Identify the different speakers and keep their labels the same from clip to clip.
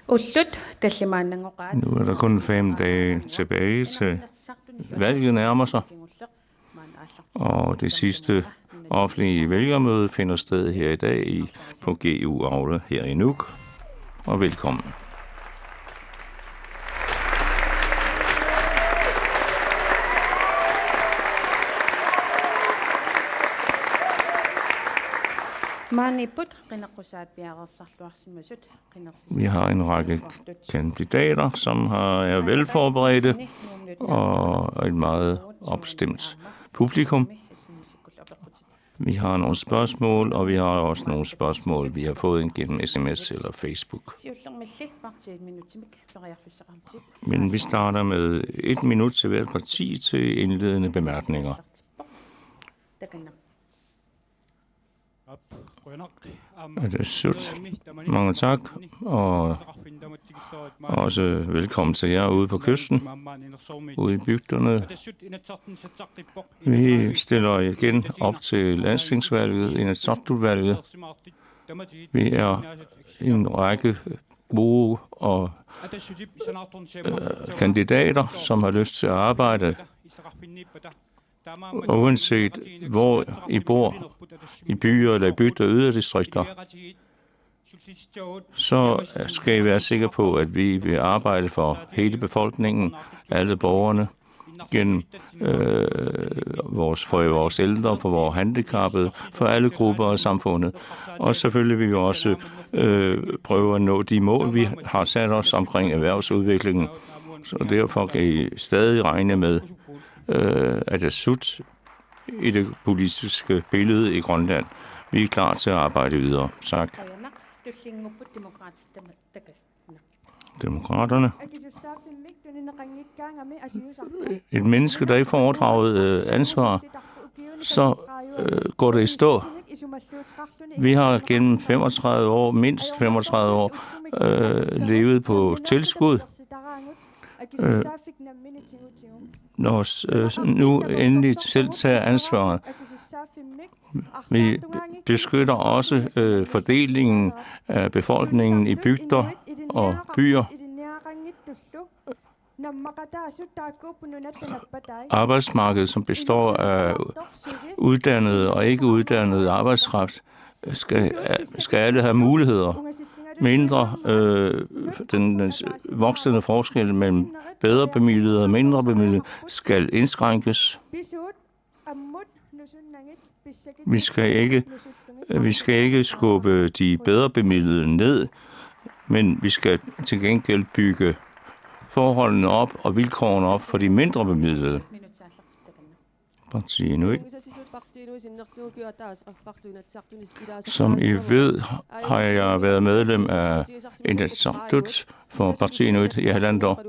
Speaker 1: Nu er der kun 5 dage tilbage til valget nærmer sig, og det sidste offentlige vælgermøde finder sted her i dag på GU Aula her i Nuuk. Og velkommen. Vi har en række kandidater, som er velforberedte, og et meget opstemt publikum. Vi har nogle spørgsmål, og vi har også nogle spørgsmål, vi har fået gennem sms eller Facebook. Men vi starter med 1 minut til hvert parti til indledende bemærkninger. Det er sødt. Mange tak, og også velkommen til jer ude på kysten, ude i bygderne. Vi stiller igen op til landstingsvalget, Inatsisartut-valget. Vi er en række gode og kandidater, som har lyst til at arbejde. Og uanset hvor I bor, i byer eller i bygder og yderdistrikter, så skal I være sikre på, at vi vil arbejde for hele befolkningen, alle borgerne, gennem vores ældre, for vores handicappede, for alle grupper af samfundet. Og selvfølgelig vil vi også prøve at nå de mål, vi har sat os omkring erhvervsudviklingen. Så derfor kan I stadig regne med, at det sut i det politiske billede i Grønland. Vi er klar til at arbejde videre. Tak. Demokraterne. Et menneske, der ikke får overdraget ansvar, så går det i stå. Vi har gennem 35 år, mindst 35 år, levet på tilskud. Når nu endelig selv tager ansvaret. Vi beskytter også fordelingen af befolkningen i bygder og byer. Arbejdsmarkedet, som består af uddannet og ikke uddannet arbejdskraft, skal alle have muligheder. Den voksende forskel mellem bedre bemidlede og mindre bemidlede skal indskrænkes. Vi skal ikke skubbe de bedre bemidlede ned, men vi skal til gengæld bygge forholdene op og vilkårene op for de mindre bemidlede. Som I ved, har jeg været medlem af Inatsisartut for Partii Inuit i halvandet år.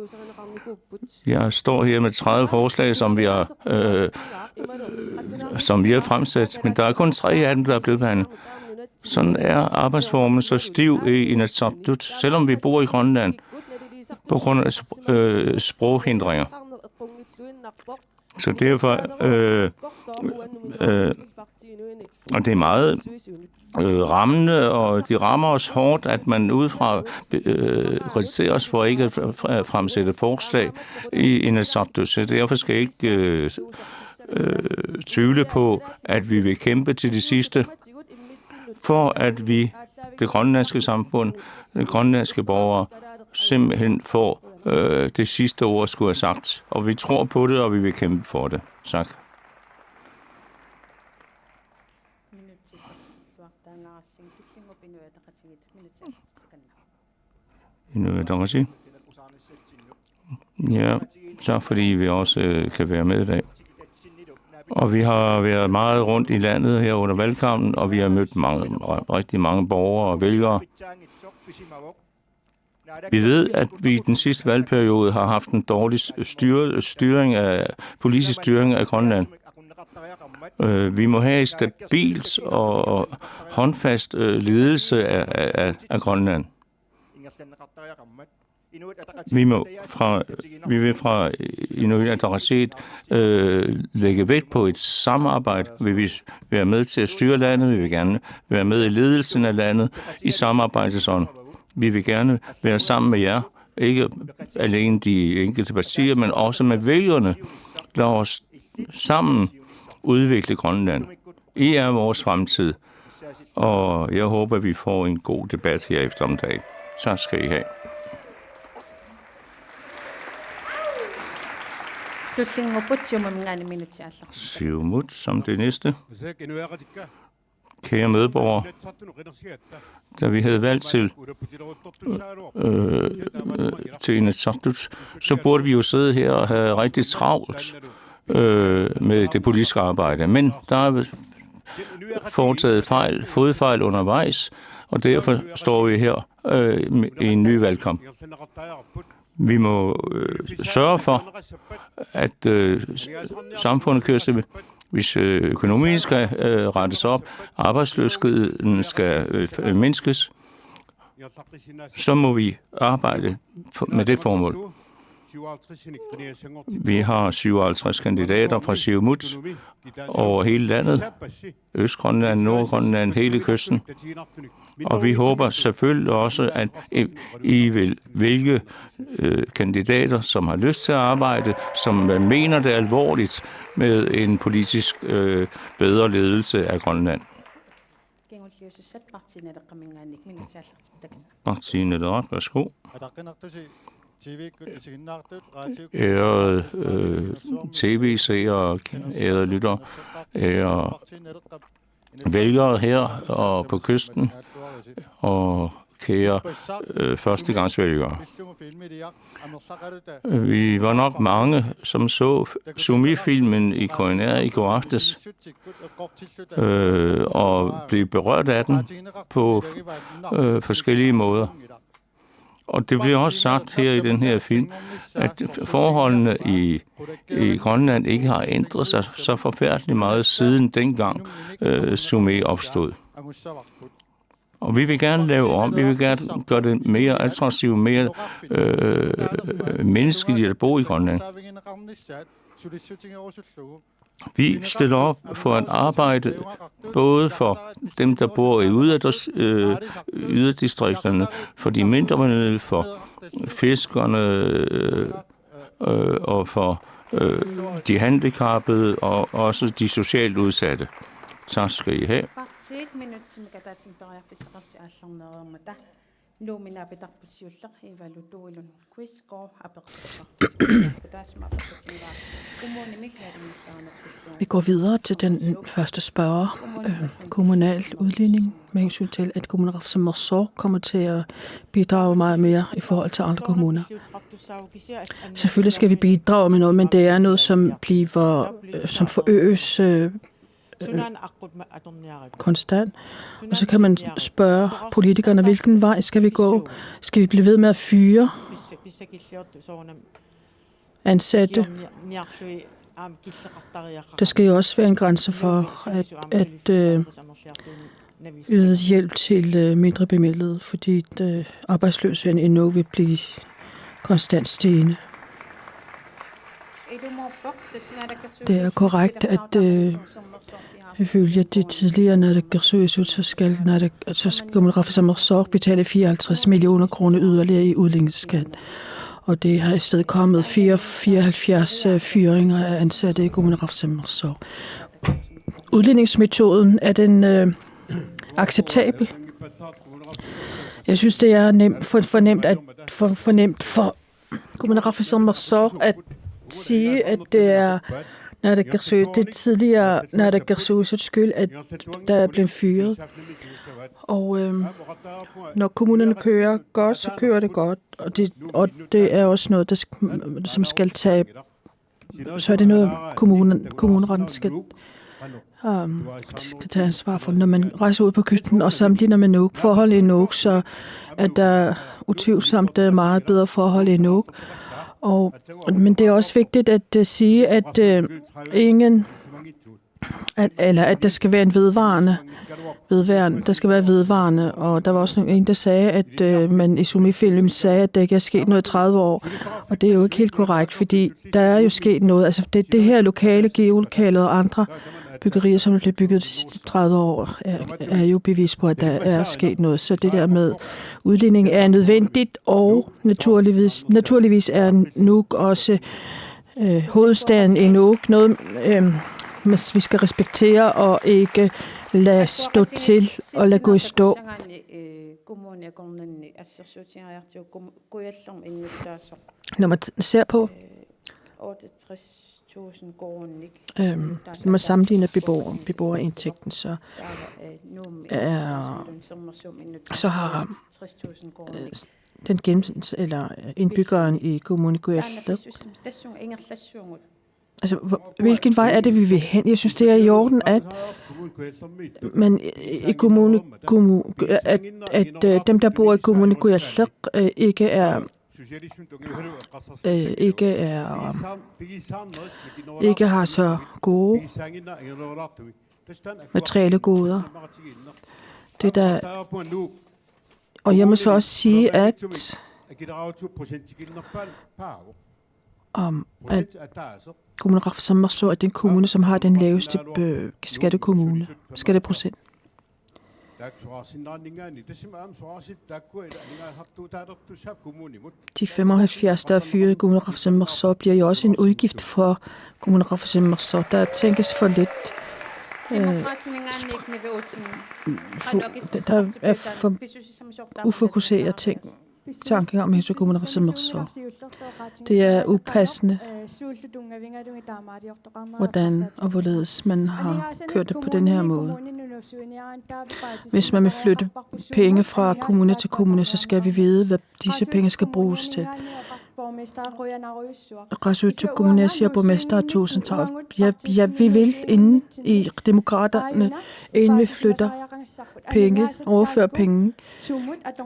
Speaker 1: Jeg står her med 30 forslag, som vi har fremsat, men der er kun 3 af dem, der er blevet behandlet. Sådan er arbejdsformen så stiv i Inatsisartut, selvom vi bor i Grønland, på grund af sproghindringer. Så derfor, og det er meget rammende, og de rammer os hårdt, at man udefra kritiserer os for ikke at fremsætte forslag i Inatsisartut. Så derfor skal jeg ikke tvivle på, at vi vil kæmpe til det sidste, for at vi, det grønlandske samfund, de grønlandske borgere, simpelthen får det sidste ord, skulle have sagt. Og vi tror på det, og vi vil kæmpe for det. Tak. Ja, tak fordi vi også kan være med i dag. Og vi har været meget rundt i landet her under valgkampen, og vi har mødt rigtig mange borgere og vælgere. Vi ved, at vi i den sidste valgperiode har haft en dårlig politisk styring af Grønland. Vi må have et stabilt og håndfast ledelse af Grønland. Vi vil fra Inuit Ataqatigiit lægge vægt på et samarbejde. Vi vil være med til at styre landet. Vi vil gerne være med i ledelsen af landet i samarbejdsånd. Vi vil gerne være sammen med jer, ikke alene de enkelte partier, men også med vælgerne. Lad os sammen udvikle Grønland. I er vores fremtid, og jeg håber, vi får en god debat her eftermiddag. Tak skal I have. Siumut som det næste. Kære medborgere, da vi havde valgt til Inatsisartut, så burde vi jo sidde her og have rigtig travlt med det politiske arbejde. Men der er foretaget fodfejl undervejs, og derfor står vi her i en ny valgkamp. Vi må sørge for, at samfundet kører sig, hvis økonomien skal rettes op, arbejdsløsheden skal mindskes, så må vi arbejde med det formål. Vi har 57 kandidater fra Siumut over hele landet, Østgrønland, Nordgrønland, hele kysten. Og vi håber selvfølgelig også, at I vil vælge kandidater, som har lyst til at arbejde, som mener det alvorligt med en politisk bedre ledelse af Grønland. Martine Lerot, værsgo. Ærede tv-seere, ærede lyttere, ærede vælgere her og på kysten, og kære førstegangsvælgere. Vi var nok mange, som så Sumi-filmen i KNR i går aftes, og blev berørt af den på forskellige måder. Og det bliver også sagt her i den her film, at forholdene i Grønland ikke har ændret sig så forfærdeligt meget siden dengang Sumi opstod. Og vi vil gerne lave om, vi vil gerne gøre det mere attraktivt, mere menneskeligt at bo i Grønland. Vi stiller op for at arbejde både for dem, der bor i yderdistrikterne, for de mindre bemidlede, for fiskerne og for de handicappede og også de socialt udsatte. Tak skal I have.
Speaker 2: Vi går videre til den første spørger, kommunal udligning, med hensyn til, at Kommunerafsamarsor kommer til at bidrage meget mere i forhold til andre kommuner. Selvfølgelig skal vi bidrage med noget, men det er noget, som forøges konstant. Og så kan man spørge politikerne, hvilken vej skal vi gå? Skal vi blive ved med at fyre ansatte? Der skal jo også være en grænse for at yde hjælp til mindre bemidlede, fordi arbejdsløsheden endnu vil blive konstant stigende. Det er korrekt, at ifølge det tidligere Naalakkersuisut, så skal Kommunerafsamarsor betale 54 millioner kroner yderligere i udligningsskat. Og det har i stedet kommet 74 fyringer af ansatte i Kommunerafsamarsor. Udligningsmetoden, er den acceptabel? Jeg synes, det er fornemt for Kommunerafsamarsor at sige, at det er det tidligere Naalakkersuisuts skyld, at der er blevet fyret. Og når kommunerne kører godt, så kører det godt. Og det er også noget, som skal tage. Så er det noget, kommuneretten skal tage ansvar for. Når man rejser ud på kysten og sammenligner med Nuuk, forhold i Nuuk, så er der utvivlsomt meget bedre forhold i Nuuk. Men det er også vigtigt at sige, at at der skal være en vedvarende. Der skal være vedvarende, og der var også en, der sagde, at man i Sumi-filmen sagde, at der ikke er sket noget i 30 år, og det er jo ikke helt korrekt, fordi der er jo sket noget. Altså det her lokale, geolokalet og andre byggerier, som er blevet bygget de sidste 30 år, er jo bevis på, at der er sket noget. Så det der med udligning er nødvendigt, og naturligvis er Nuuk også hovedstaden i Nuuk noget, vi skal respektere og ikke lade stå til og lade gå i stå. Når man ser på, når man sammenligner beboerindtægten, så har den eller indbyggeren i Kommunikujalleq. Altså, hvilken vej er det, vi vil hen? Jeg synes, det er i orden, at man i at dem, der bor i Kommunikujalleq, ikke har så gode materielle goder. Det der, og jeg må så også sige, at Kommuneqarfaq Sammarsuaq er den kommune, som har den laveste skatteprocent. De 75, der er fyret i Kommuneqarfaq Sammarsuaq, bliver jo også en udgift for Kommuneqarfaq Sammarsuaq. Der tænkes for lidt. Der er for ufokuseret tanker om hensyn til Kommuneqarfaq Sammarsuaq. Det er upassende, hvordan og hvorledes man har kørt det på den her måde. Hvis man vil flytte penge fra kommune til kommune, så skal vi vide, hvad disse penge skal bruges til. Qasuutuk Kommune siger borgmester, tusind tak. Ja, vi vil inden i demokraterne, inden vi flytter penge, overfører penge,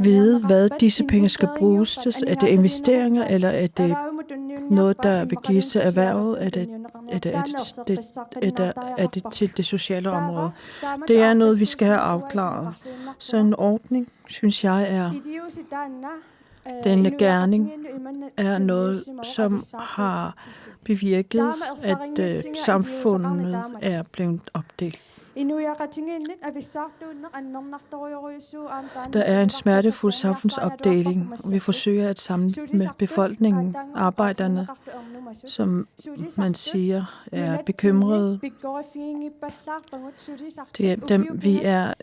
Speaker 2: vide, hvad disse penge skal bruges til. Er det investeringer, eller er det noget, der vil gives til erhvervet? Er det til det sociale område? Det er noget, vi skal have afklaret. Så en ordning, synes jeg, er denne gerning er noget, som har bevirket, at samfundet er blevet opdelt. Der er en smertefuld samfundsopdeling, og vi forsøger at samle med befolkningen, arbejderne, som man siger, er bekymrede. Det er dem, vi er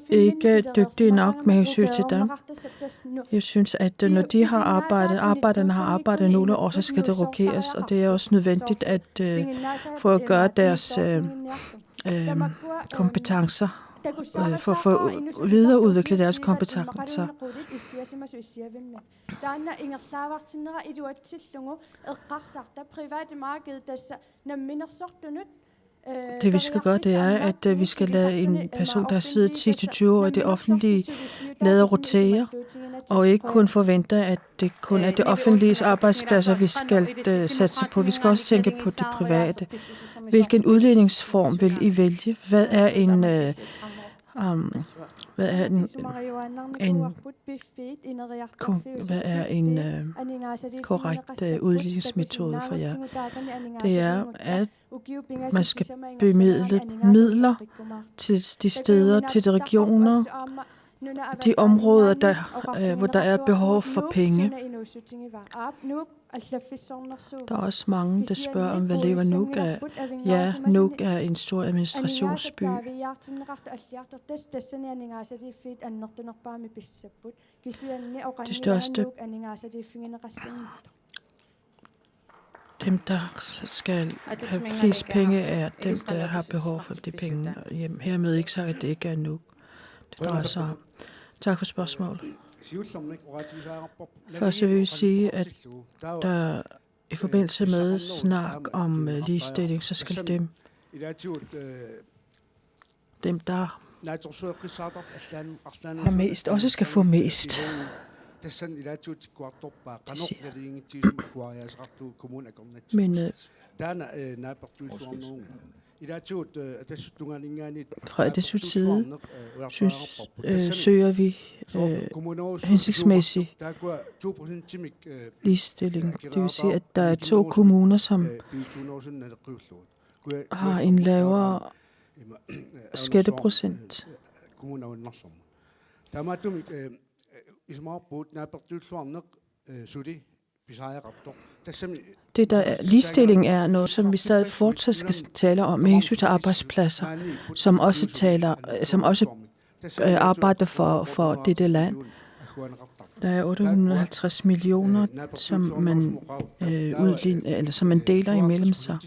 Speaker 2: ikke dygtige nok med hensyn til dem. Jeg synes, at når de har arbejdet, arbejderne har arbejdet nogle år, så skal det rokeres, og det er også nødvendigt at for at gøre deres kompetencer, for at videreudvikle deres kompetencer. Det vi skal gøre, det er, at vi skal lade en person, der har siddet 10-20 år i det offentlige, lade rotere, og ikke kun forvente, at det kun er det offentlige arbejdspladser, vi skal satse på. Vi skal også tænke på det private. Hvilken udledningsform vil I vælge? Hvad er en korrekt udligningsmetode for jer? Det er, at man skal bemidle midler til de steder, til de regioner, de områder, hvor der er behov for penge. Der er også mange, der spørger om, hvad lever Nuuk af. Ja, Nuuk er en stor administrationsby. Det største. Dem, der skal have flest penge, er dem, der har behov for de penge. Hermed ikke sagt, at det ikke er Nuuk. Det drejer sig om. Tak for spørgsmålet. Først vil jeg sige, at der i forbindelse med snak om ligestilling, så skal dem der har mest, også skal få mest. Men fra Adessuts side søger vi hensigtsmæssig ligestilling. Det vil sige, at der er 2 kommuner, som har en lavere skatteprocent. Det ligestilling er noget, som vi stadig fortsat skal tale om med hensyn til arbejdspladser, som også arbejder for dette land. Der er 850 millioner, som man deler imellem sig.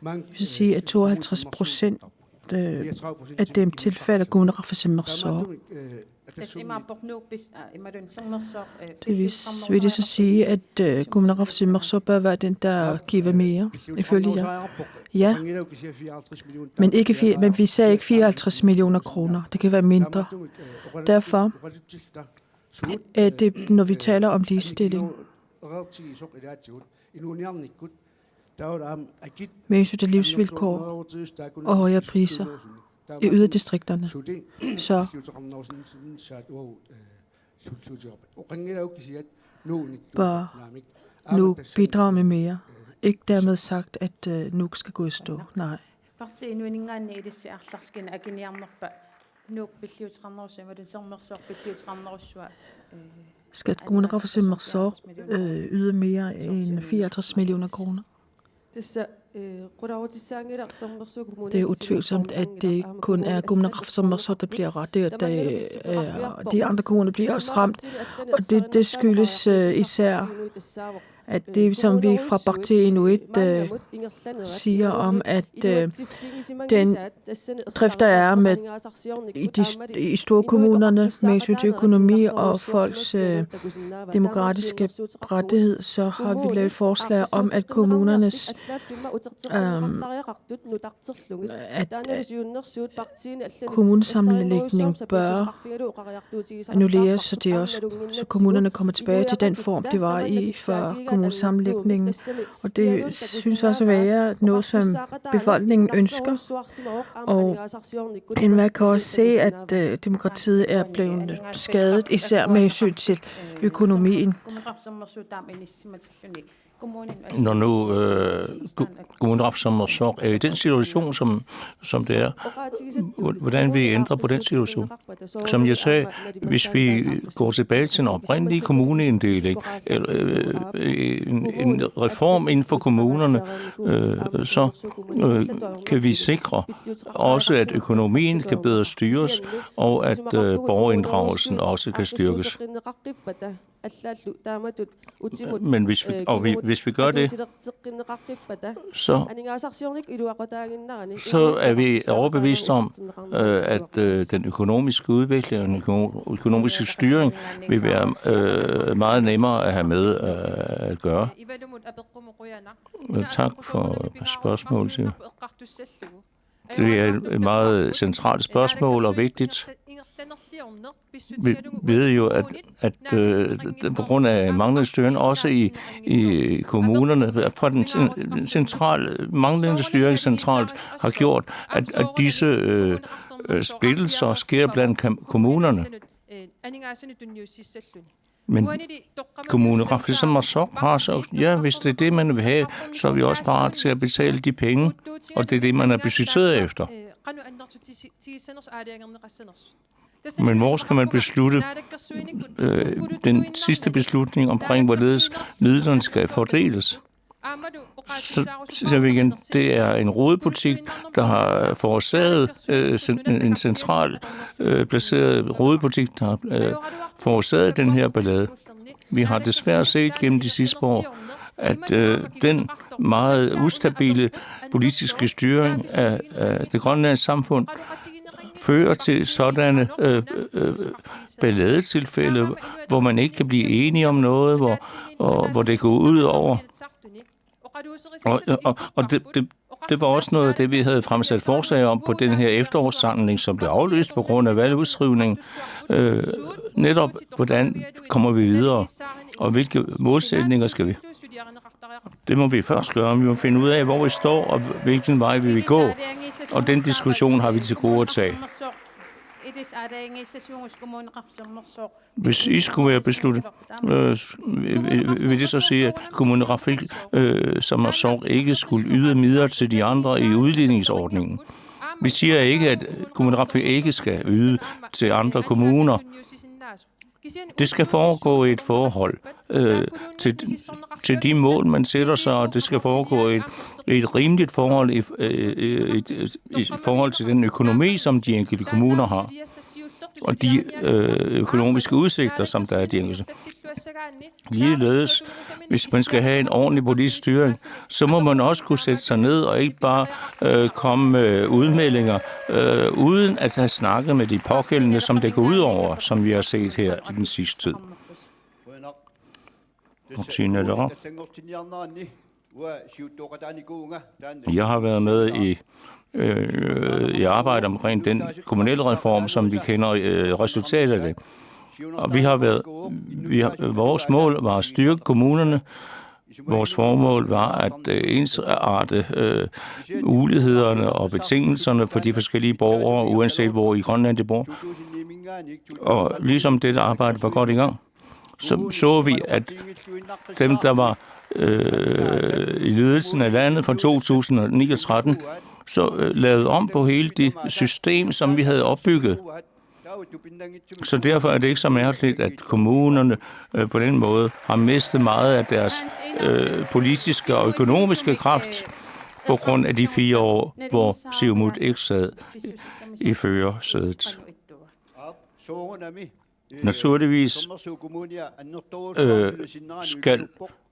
Speaker 2: Jeg vil sige, at 52% af dem tilfælde Kommune Rafah Merzoug. Det vil det så sige, at Kommune Rafah Merzoug bør være den, der giver mere, ifølge jer. Ja, men vi ser ikke 54 millioner kroner. Det kan være mindre. Derfor er det, når vi taler om ligestilling, med hensyn til livsvilkår og højere priser i yderdistrikterne, så bør Nuuk bidrage med mere. Ikke dermed sagt, at Nuuk skal gå i stå. Nej. Skal Kommune Rafah Merzoug yde mere end 54 millioner kroner? Det er utvivlsomt, at det kun er Kommune Rafah Merzoug, der bliver ramt. De andre kommuner bliver også ramt, og det skyldes især, at det, som vi fra Parti Inuit siger om, at den drift, der er med i store kommunerne med hensyn til økonomi og folks demokratiske rettighed, så har vi lavet forslag om, at kommunernes kommunesammenlægning bør annulleres, så kommunerne kommer tilbage til den form, det var i før kommunesammenlægningen. Og det synes også at være noget, som befolkningen ønsker. Og enhver kan også se, at demokratiet er blevet skadet, især med hensyn til økonomien.
Speaker 1: Når nu Kommune Rafah Merzoug er i den situation, som det er, hvordan vi ændrer på den situation? Som jeg sagde, hvis vi går tilbage til en oprindelig kommuneinddeling, en reform inden for kommunerne, så kan vi sikre også, at økonomien kan bedre styres, og at borgerinddragelsen også kan styrkes. Men hvis vi gør det, så er vi overbevist om, at den økonomiske udvikling og den økonomiske styring vil være meget nemmere at have med at gøre. Tak for spørgsmålet. Det er et meget centralt spørgsmål og vigtigt. Vi ved jo, at på grund af manglende styring, også i kommunerne, fra den manglende styring centralt har gjort, at disse splittelser sker blandt kommunerne. Men Kommune Rafah Merzoug har så, ja, hvis det er det, man vil have, så er vi også parat til at betale de penge, og det er det, man er budgetteret efter. Men hvor skal man beslutte den sidste beslutning omkring, hvorledes midlerne skal fordeles? Så siger vi igen, det er en rodebutik, der har forårsaget en central placeret rodebutik, der har forårsaget den her ballade. Vi har desværre set gennem de sidste år, at den meget ustabile politiske styring af det grønlandske samfund fører til sådanne balladetilfælde, hvor man ikke kan blive enige om noget, hvor det går ud over. Og det var også noget af det, vi havde fremsat forslag om på den her efterårssamling, som blev aflyst på grund af valgudskrivning. Netop, hvordan kommer vi videre, og hvilke målsætninger skal vi? Det må vi først gøre. Vi må finde ud af, hvor vi står, og hvilken vej vi vil gå. Og den diskussion har vi til gode at tage. Hvis I skulle være besluttet, vil det så sige, at Kommune Rafik Sommersorg ikke skulle yde midler til de andre i udligningsordningen? Vi siger ikke, at Kommune Rafik ikke skal yde til andre kommuner. Det skal foregå i et forhold til de mål, man sætter sig, og det skal foregå i et rimeligt forhold i forhold til den økonomi, som de enkelte kommuner har, og de økonomiske udsigter, som der er de enkelte. Ligeledes, hvis man skal have en ordentlig politisk styring, så må man også kunne sætte sig ned og ikke bare komme med udmeldinger, uden at have snakket med de pågældende, som det går ud over, som vi har set her i den sidste tid. Jeg har været med i arbejde omkring den kommunale reform, som vi kender resultatet af det. Og vores mål var at styrke kommunerne. Vores formål var at ensarte mulighederne og betingelserne for de forskellige borgere, uanset hvor i Grønland de bor. Og ligesom dette arbejde var godt i gang, så vi, at dem, der var i ledelsen af landet fra 2009 og 2013, så lavede om på hele det system, som vi havde opbygget. Så derfor er det ikke så mærkeligt, at kommunerne på den måde har mistet meget af deres politiske og økonomiske kraft på grund af de 4 år, hvor Siumut ikke sad i førersædet. Naturligvis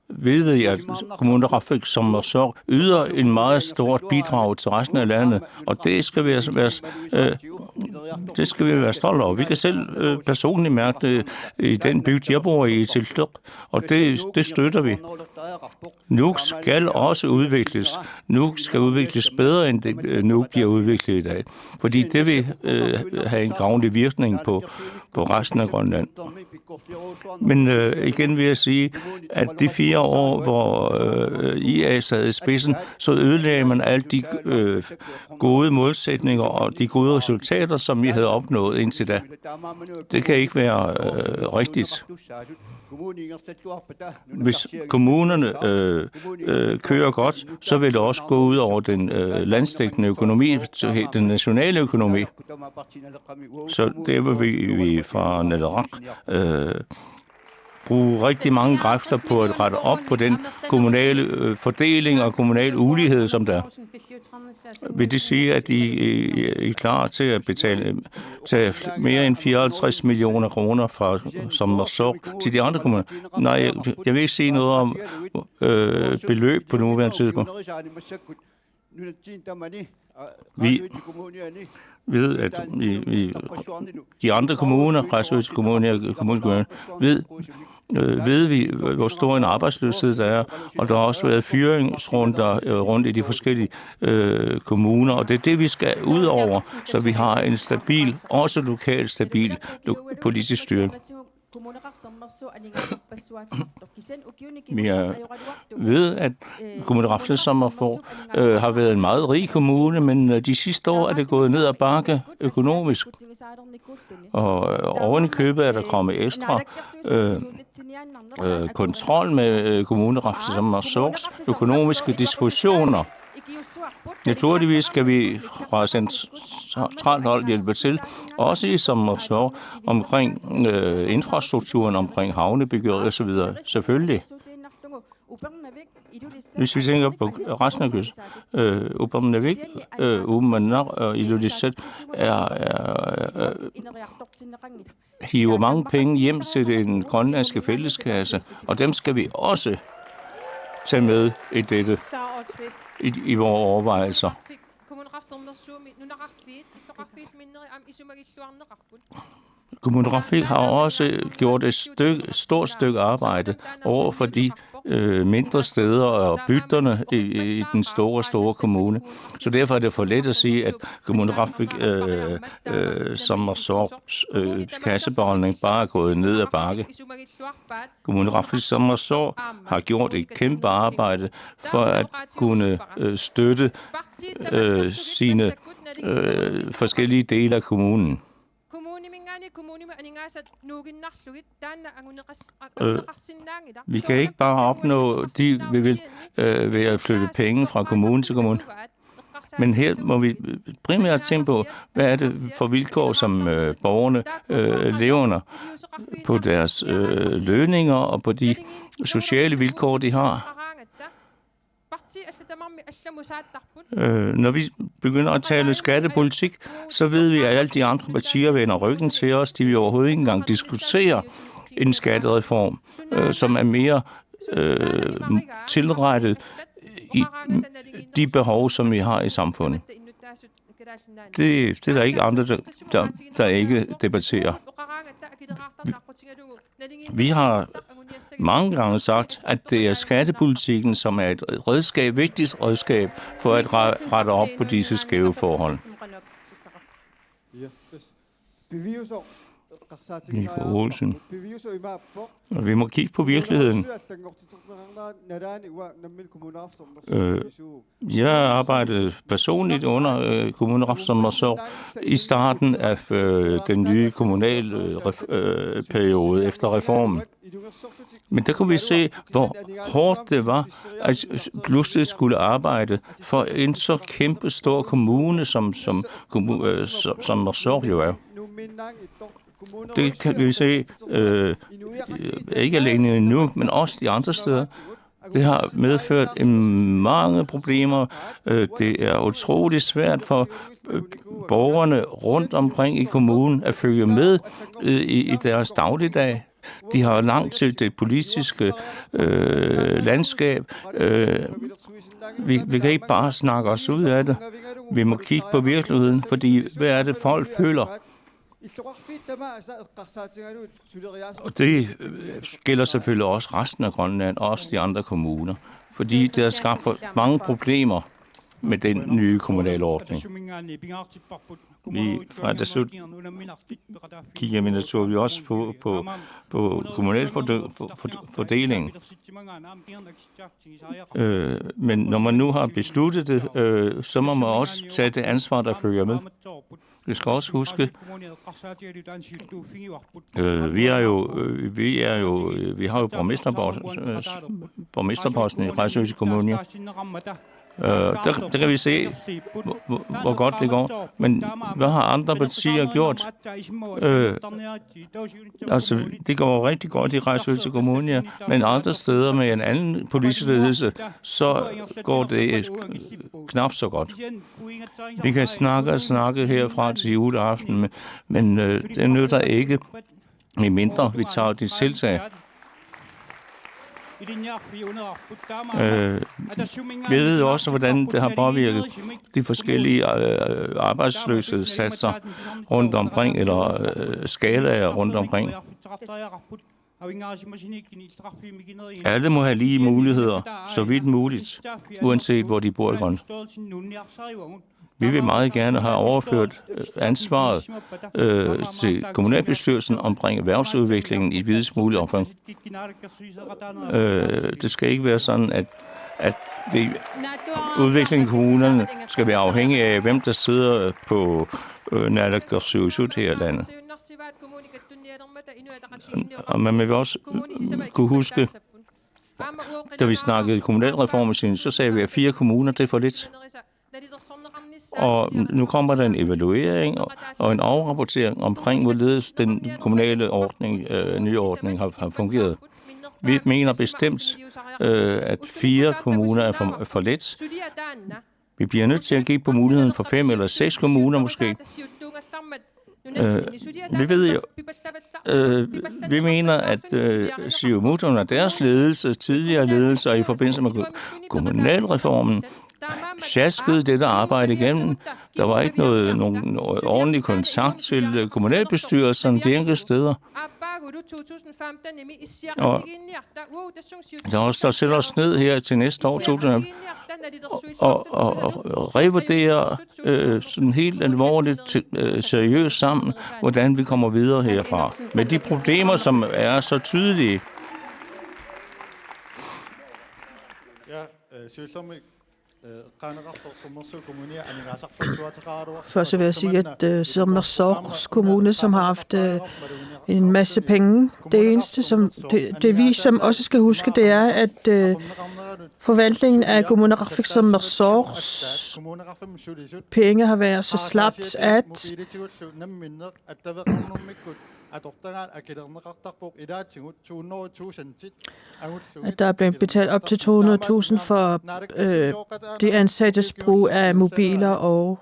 Speaker 1: ved vi, at Kommune Rafik Sommersorg yder en meget stort bidrag til resten af landet, og det skal vi være stolte over. Vi kan selv personligt mærke det i den bygd, jeg bor i Tiltuk, og det støtter vi. Nuuk skal også udvikles. Nuuk skal udvikles bedre, end det Nuuk bliver udviklet i dag, fordi det vil have en gavnlig virkning på resten af Grønland. Men igen vil jeg sige, at de 4 år, hvor IA sad i spidsen, så ødelagde man alle de gode målsætninger og de gode resultater, som vi havde opnået indtil da. Det kan ikke være rigtigt. Hvis kommunerne kører godt, så vil det også gå ud over den landsdækkende økonomi, den nationale økonomi. Så det vil vi fra Naleraq bruge rigtig mange kræfter på at rette op på den kommunale fordeling og kommunal ulighed, som der er. Vil det sige, at I er klar til at tage mere end 54 millioner kroner fra Sommersorg til de andre kommuner? Nej, jeg vil ikke sige noget om beløb på nuværende tidspunkt. Vi ved, at i de andre kommuner, Græsøs Kommune og Kommune, ved vi, hvor stor en arbejdsløshed der er, og der har også været fyringsrunder rundt i de forskellige kommuner, og det er det, vi skal ud over, så vi har en stabil, også lokalt stabil politisk styring. Vi ved, at Kommune Rafik Sommersorg har været en meget rig kommune, men de sidste år er det gået ned ad bakke økonomisk. Og oven i købet er der kommet ekstra kontrol med Kommune Rafik Sommersorgs økonomiske dispositioner. Naturligvis skal vi fra centralt hold hjælpe til, også i Sommersorg, omkring infrastrukturen, omkring havnebyggeri og så videre. Selvfølgelig. Hvis vi tænker på resten af kysten, Upernavik, Uummannaq og Ilulissat hiver mange penge hjem til den grønlandske fælleskasse, og dem skal vi også tage med i dette, i vores overvejelser. Kommune Rafik har også gjort et stort stykke arbejde over for de mindre steder og bygderne i den store kommune. Så derfor er det for let at sige, at Kommune Rafik Sommersorgs kassebeholdning bare er gået ned ad bakke. Kommune Rafik Sommersorg har gjort et kæmpe arbejde for at kunne støtte sine forskellige dele af kommunen. Vi kan ikke bare opnå de, vi vil, ved at flytte penge fra kommune til kommune. Men her må vi primært tænke på, hvad er det for vilkår, som borgerne lever under på deres lønninger og på de sociale vilkår, de har. Når vi begynder at tale skattepolitik, så ved vi, at alle de andre partier vender ryggen til os. De vil overhovedet ikke engang diskutere en skattereform, som er mere tilrettet i de behov, som vi har i samfundet. Det er der ikke andre, der ikke debatterer. Vi har mange gange sagt, at det er skattepolitikken, som er et redskab, vigtigt redskab for at rette op på disse skæve forhold. Nico Olsen. Vi må kigge på virkeligheden. Jeg arbejdede personligt under kommunerafsommersår i starten af den nye kommunale periode efter reformen. Men der kunne vi se, hvor hårdt det var, at pludselig skulle arbejde for en så kæmpe stor kommune, som Sorsør jo er. Det kan vi se ikke alene nu, men også de andre steder. Det har medført mange problemer. Det er utroligt svært for borgerne rundt omkring i kommunen at følge med i deres dagligdag. De har langt til det politiske landskab. Vi kan ikke bare snakke os ud af det. Vi må kigge på virkeligheden, fordi hvad er det, folk føler? Og det gælder selvfølgelig også resten af Grønland, og også de andre kommuner, fordi det har skabt mange problemer med den nye kommunale ordning. Fra det slut kigger vi naturligvis også på kommunal fordeling. Men når man nu har besluttet det, så må man også tage det ansvar, der følger med. Vi skal også huske, vi har jo borgmesterposten i Ræsøse Kommune. Der kan vi se, hvor godt det går. Men hvad har andre partier gjort? Det går rigtig godt i Ræsøse Kommune, men andre steder med en anden politisk ledelse, så går det knap så godt. Vi kan snakke herfra til juleaften, men det nytter ikke, medmindre vi tager de tiltag. Vi ved også, hvordan det har påvirket de forskellige arbejdsløshedssatser rundt omkring, eller skalaer rundt omkring. Alle må have lige muligheder, så vidt muligt, uanset hvor de bor i Grønland. Vi vil meget gerne have overført ansvaret til kommunalbestyrelsen omkring erhvervsudviklingen i videst muligt omfang. Det skal ikke være sådan, at udviklingen i kommunerne skal være afhængig af, hvem der sidder på naalakkersuisut her i landet. Og man vil også kunne huske, da vi snakkede kommunalreform, så sagde vi, at 4 kommuner, det er for lidt. Og nu kommer der en evaluering og en afrapportering omkring, hvorledes den kommunale nye ordning har fungeret. Vi mener bestemt, at 4 kommuner er for lidt. Vi bliver nødt til at give på muligheden for 5 eller 6 kommuner måske. Vi ved jo, vi mener, at Siumut under deres tidligere ledelser i forbindelse med kommunalreformen, sjaskede dette arbejde igennem. Der var ikke nogen ordentlig kontakt til kommunalbestyrelsen de enkelte steder. Og der sætter os ned her til næste år, 2015, og revurdere sådan helt alvorligt, seriøst sammen, hvordan vi kommer videre herfra. Med de problemer, som er så tydelige.
Speaker 2: Først vil jeg sige, at Sorsørs Kommune, som har haft en masse penge. Det eneste, som det vi som også skal huske, det er, at forvaltningen af Kommunerafik Marsors penge har været så slapt, at der er blevet betalt op til 200.000 for de ansattes brug af mobiler og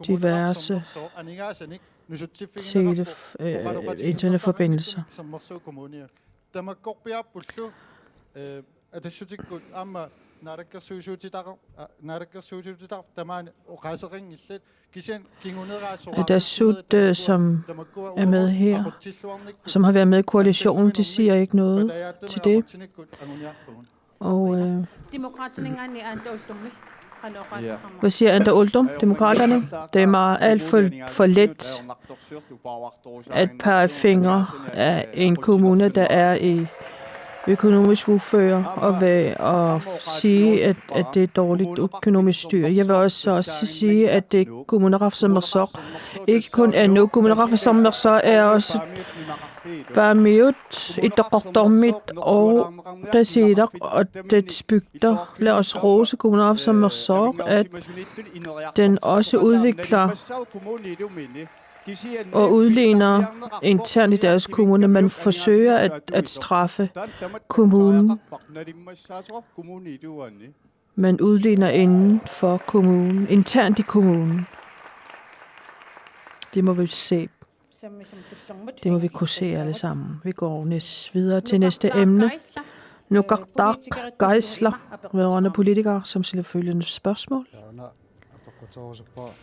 Speaker 2: diverse internetforbindelser. Adasut, som er med her, som har været med i koalitionen, de siger ikke noget til det. Og hvad siger Anda Uldum, demokraterne? Det er meget alt for let at pege fingre af en kommune, der er i økonomisk uføre, og sige, at det er dårligt økonomisk styr. Jeg vil også sige, at det Kommunerafik Marsor ikke kun er nu. Kommunerafik Marsor er også Bamiut, Idaqortormit og Tasiidak og dets bygder. Lad os rose Kommunerafik Marsor, at den også udvikler og udligner internt i deres kommune. Man forsøger at straffe kommunen. Man udligner inden for kommunen, internt i kommunen. Det må vi se. Det må vi kunne se alle sammen. Vi går videre til næste emne. Nuqartaaq Geisler, vedrørende politikere, som stiller følgende spørgsmål.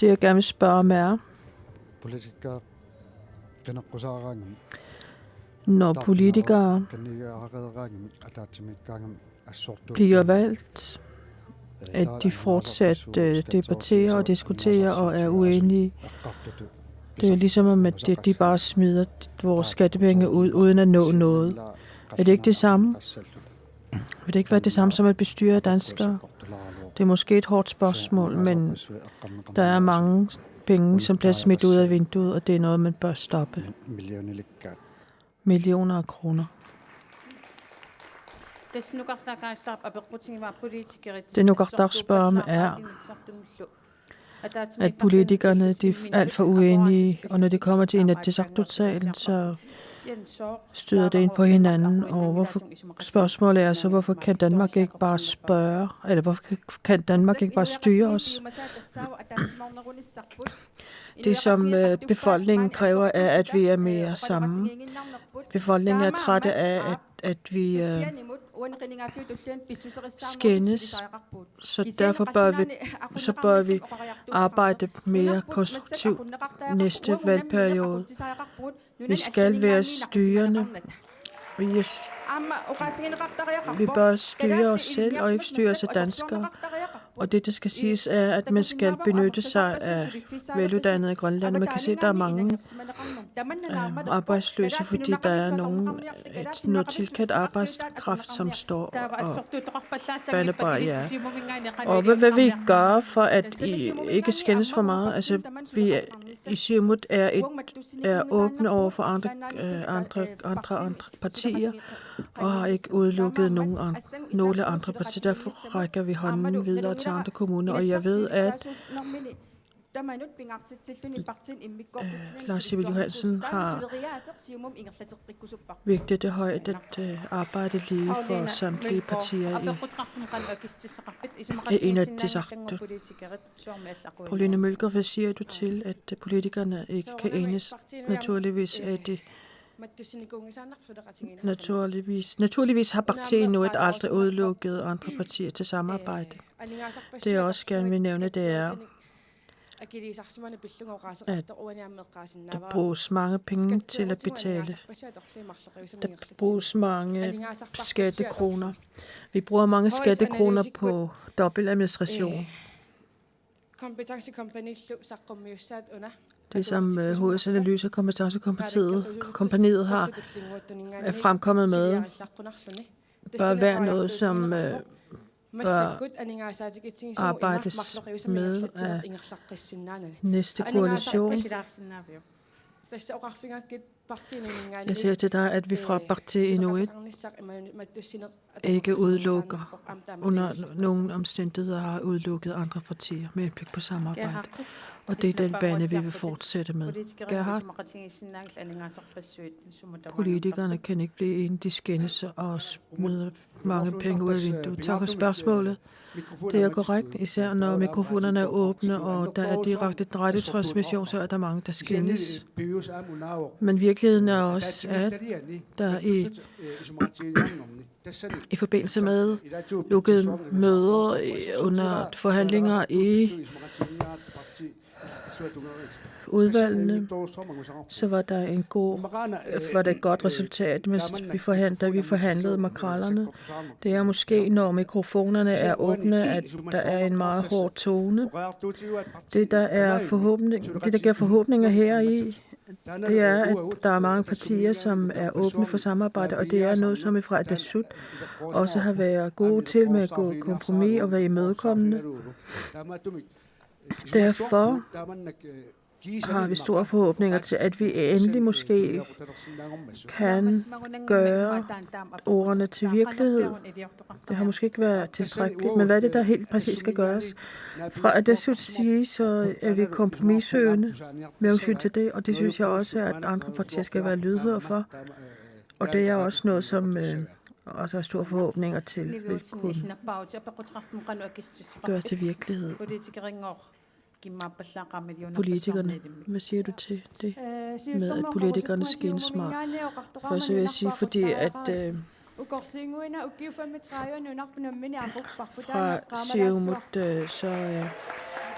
Speaker 2: Det jeg gerne vil spørge om er, når politikere bliver valgt, at de fortsat debatterer og diskuterer og er uenige. Det er ligesom om, at de bare smider vores skattepenge ud, uden at nå noget. Er det ikke det samme? Vil det ikke være det samme som at bestyre danskere? Det er måske et hårdt spørgsmål, men der er mange penge, som bliver smidt ud af vinduet, og det er noget, man bør stoppe. Millioner af kroner. Det Nuqartaaq spørger om er, at politikerne de er alt for uenige, og når de kommer til Inatsisartut-salen, så støder det ind på hinanden. Og spørgsmålet er så, hvorfor kan Danmark ikke bare spørge, eller hvorfor kan Danmark ikke bare styre os? Det, som befolkningen kræver, er, at vi er mere sammen. Befolkningen er trætte af, at vi skændes, så derfor bør vi arbejde mere konstruktivt næste valgperiode. Vi skal være styrende. Vi bør styre os selv og ikke styre os af danskere. Og det, der skal siges, er, at man skal benytte sig af veluddannede i Grønland. Man kan se, at der er mange arbejdsløse, fordi der er noget tilkaldt arbejdskraft, som står og bander bare Og hvad vil I gøre for, at I ikke skændes for meget? Altså, vi i Siumut er åbne over for andre partier, og har ikke udelukket nogle andre partier. Derfor rækker vi hånden videre til andre kommuner, og jeg ved, at Lars Siebel Johansen har vigtigt det højt at arbejde lige for samtlige partier i Inatsisartut. Pauline Mølgaard, hvad siger du til, at politikerne ikke kan enes? Naturligvis er det Naturligvis har partiet nu et aldrig udelukket andre partier til samarbejde. Det jeg også gerne vil nævne, det er, at der bruges mange penge til at betale. Der bruges mange skattekroner. Vi bruger mange skattekroner på dobbeltadministration. Det, som HS Analyse- og Kompetencekompaniet har fremkommet med, bør være noget, som bør arbejdes med af næste koalition. Jeg siger til dig, at vi fra Parti Inuit ikke udelukker, under nogle omstændigheder har udelukket andre partier med henblik på samarbejde. Og det er den bane, vi vil fortsætte med. Gerhard, politikerne kan ikke blive enige, de skændes og smider mange penge ud af vinduet. Tak for spørgsmålet. Det er korrekt, især når mikrofonerne er åbne, og der er direkte radiotransmission, så er der mange, der skændes. Men virkeligheden er også, at der i forbindelse med lukkede møder under forhandlinger i udvalgene, så var der et godt resultat, mens vi forhandlede makrellerne. Det er måske, når mikrofonerne er åbne, at der er en meget hård tone. Det, der giver forhåbninger her i, det er, at der er mange partier, som er åbne for samarbejde, og det er noget, som vi fra Adasut også har været gode til med at gå kompromis og være imødekommende. Derfor har vi store forhåbninger til, at vi endelig måske kan gøre ordene til virkelighed. Det har måske ikke været tilstrækkeligt, men hvad er det, der helt præcis skal gøres? Fra Adasuts side, så er vi kompromissøgende med hensyn til det, og det synes jeg også, at andre partier skal være lydhøre for. Og det er også noget, som også har store forhåbninger til, vil kunne gøre til virkelighed. Politikerne, hvad siger du til det med, at politikerne skændes meget? Først vil jeg sige, fordi at fra Siumut, så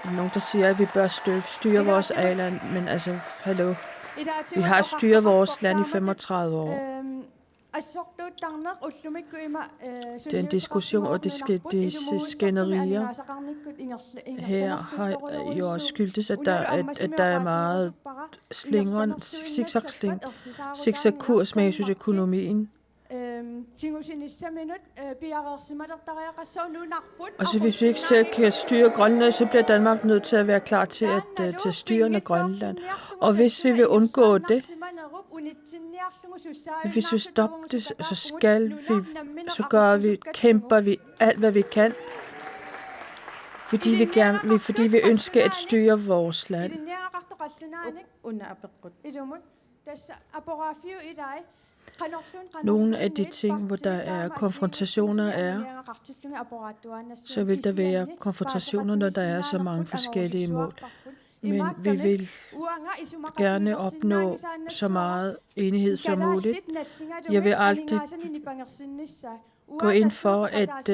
Speaker 2: nogen, der siger, at vi bør styre vores land, men altså, hallo, vi har styret vores land i 35 år. Det er en diskussion, og disse skænderier her har jo også skyldes, at der er meget zigzag-kurs med Jesus økonomien. Og så hvis vi ikke selv kan styre Grønland, så bliver Danmark nødt til at være klar til at styre Grønland. Og hvis vi vil undgå det, hvis vi stopper det, så kæmper vi alt, hvad vi kan, fordi vi ønsker at styre vores land. Nogle af de ting, hvor der er konfrontationer så vil der være konfrontationer, når der er så mange forskellige mål. Men vi vil gerne opnå så meget enighed som muligt. Jeg vil altid gå ind for, at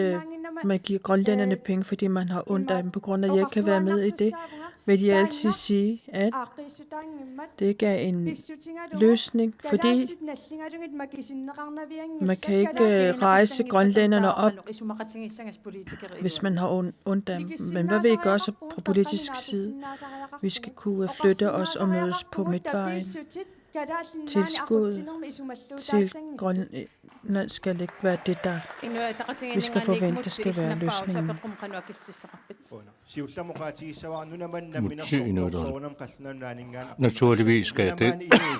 Speaker 2: man giver grønlænderne penge, fordi man har ondt af dem, på grund af, at jeg kan være med i det. Vil de altid sige, at det ikke er en løsning, fordi man kan ikke rejse grønlænderne op, hvis man har ondt af dem. Men hvad vil I gøre så på politisk side? Vi skal kunne flytte os og mødes på midtvejen. Tilskud til Grønland skal ikke være det, der vi skal forvente, skal være løsningen.
Speaker 1: Naturligvis skal det,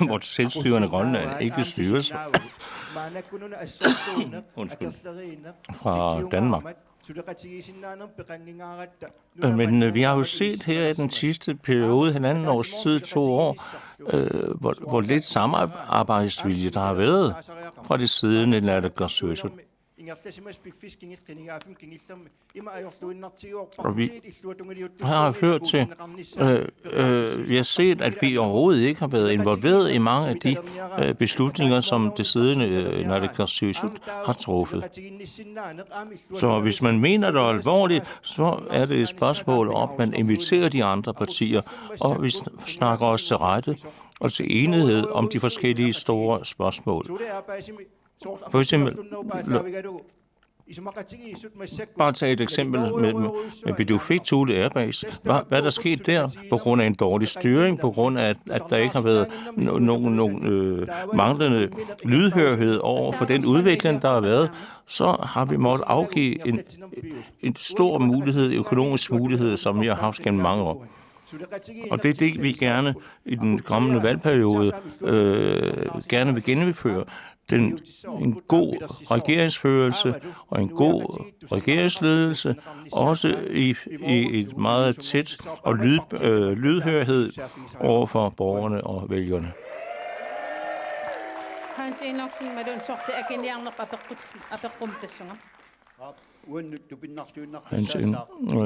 Speaker 1: vores selvstyrende Grønland ikke styres fra Danmark. Men vi har jo set her i den sidste periode, 1,5 års tid, 2 år, hvor lidt samarbejdsvilje der har været fra det siddende naalakkersuisut. Og vi har hørt til, vi har set, at vi overhovedet ikke har været involveret i mange af de beslutninger, som det siddende naalakkersuisut har truffet. Så hvis man mener det er alvorligt, så er det et spørgsmål om, at man inviterer de andre partier, og vi snakker os til rette og til enighed om de forskellige store spørgsmål. For eksempel, bare tage et eksempel med Pituffik-Thule Airbase. Hvad er der sket der? På grund af en dårlig styring, på grund af, at der ikke har været nogen manglende lydhørhed over for den udvikling, der har været, så har vi måttet afgive en stor mulighed, økonomisk mulighed, som vi har haft gennem mange år. Og det er det, vi gerne i den kommende valgperiode gerne vil genindføre. En god regeringsførelse og en god regeringsledelse, også i et meget tæt og lydhørhed over for borgerne og vælgerne.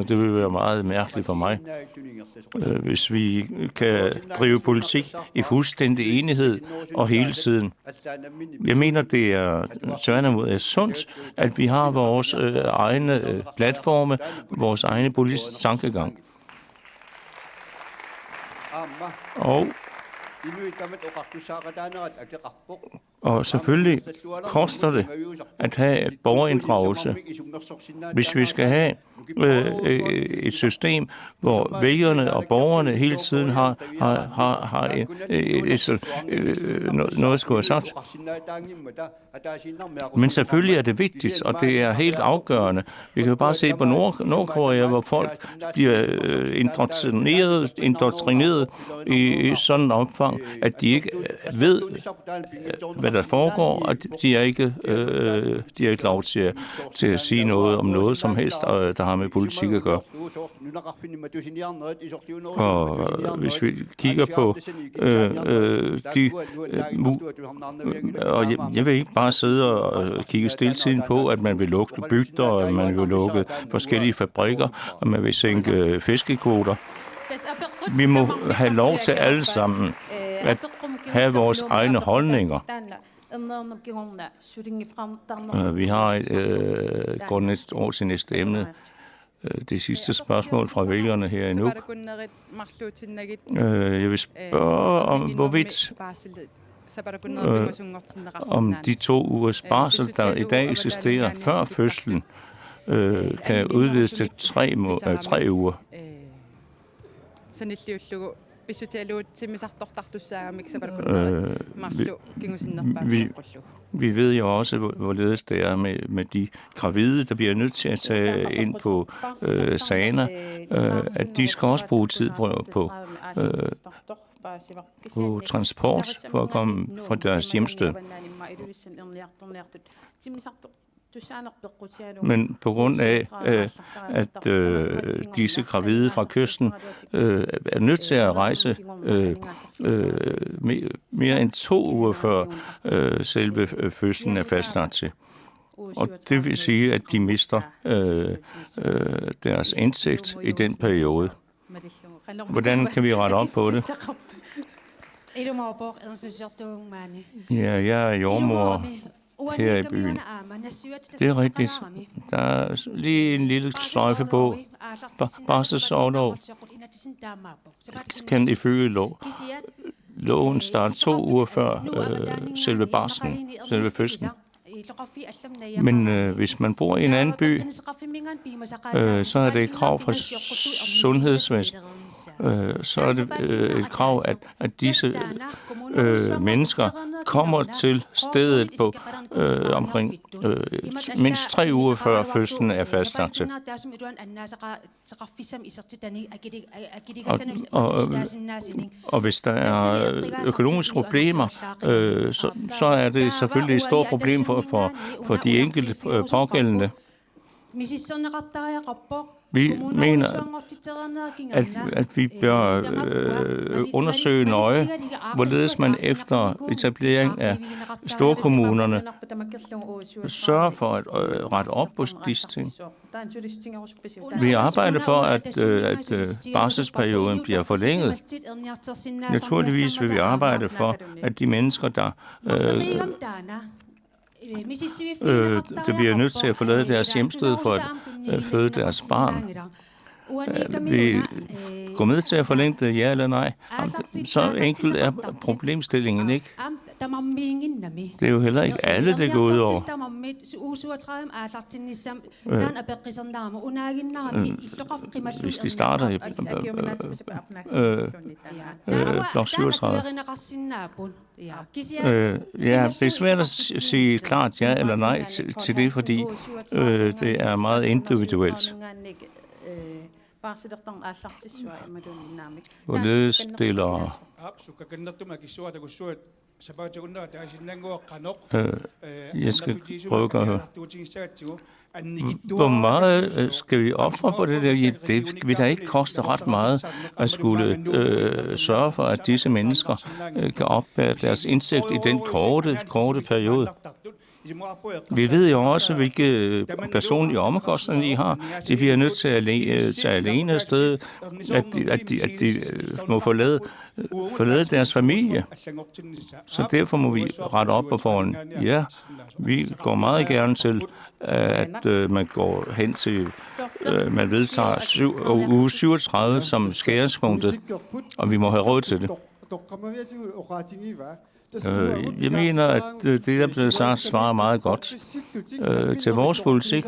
Speaker 1: Det vil være meget mærkeligt for mig, hvis vi kan drive politik i fuldstændig enighed og hele tiden. Jeg mener, det er tværtimod sundt, at vi har vores egne platforme, vores egne politiske tankegang. Og selvfølgelig koster det at have borgerinddragelse. Hvis vi skal have et system, hvor vælgerne og borgerne hele tiden har noget at skulle have sagt. Men selvfølgelig er det vigtigt, og det er helt afgørende. Vi kan jo bare se på Nordkorea, hvor folk bliver indoktrineret i sådan en omfang, at de ikke ved, hvad der foregår, og de har ikke lov til at sige noget om noget som helst, der har med politik at gøre. Og hvis vi kigger på jeg vil ikke bare sidde og kigge stiltiden på, at man vil lukke bygder, og man vil lukke forskellige fabrikker, og man vil sænke fiskekvoter. Vi må have lov til alle sammen at have vores egne holdninger. Vi har går næste år til næste emne. Det sidste spørgsmål fra vælgerne her i Nuuk. Jeg vil spørge om, hvorvidt om de 2 ugers barsel, der i dag eksisterer før fødslen, kan udvides til 3 uger. Vi ved jo også, hvorledes det er med de gravide, der bliver nødt til at tage ind på Sana, at de skal også bruge tid på transport for at komme fra deres hjemsted. Men på grund af, at disse gravide fra kysten er nødt til at rejse mere end 2 uger før selve fødslen er fastlagt til. Og det vil sige, at de mister deres indtægt i den periode. Hvordan kan vi rette op på det? Ja, jeg er jordmor her i byen. Det er rigtigt. Der er lige en lille sløjfe på. Barselsorlov kan ifølge loven starte 2 uger før selve barslen, selve fødslen. Men hvis man bor i en anden by, så er det et krav fra sundhedsvæsenet. Så er det et krav, at disse mennesker kommer til stedet på omkring mindst 3 uger før fødslen er fastlagt til. Og hvis der er økonomiske problemer, så er det selvfølgelig et stort problem for de enkelte pågældende. Vi mener, at vi bør undersøge nøje, hvorledes man efter etablering af storkommunerne sørger for at rette op på disse ting. Vi arbejder for, at barselsperioden bliver forlænget. Naturligvis vil vi arbejde for, at de mennesker, der bliver nødt til at forlade deres hjemsted for at føde deres barn. Vi går med til at forlænge det, ja eller nej. Så enkelt er problemstillingen ikke. Det er jo heller ikke alle, det går ud over. Hvis de starter i blok 37. Ja, det er svært at sige klart ja eller nej til det, fordi det er meget individuelt. Hvorledes stiller jeg skal prøve at høre. Hvor meget skal vi ofre for det der? Ja, det vil da ikke koste ret meget at skulle sørge for, at disse mennesker kan opbære deres indsigt i den korte periode. Vi ved jo også, hvilke personlige omkostninger de har. De bliver nødt til at tage alene af sted, at de må forlade deres familie. Så derfor må vi rette op på foran. Ja, vi går meget gerne til, at man går hen til, man vedtager uge 37 som skæringspunktet, og vi må have råd til det. Jeg mener, at det, der blev sagt, svarer meget godt til vores politik.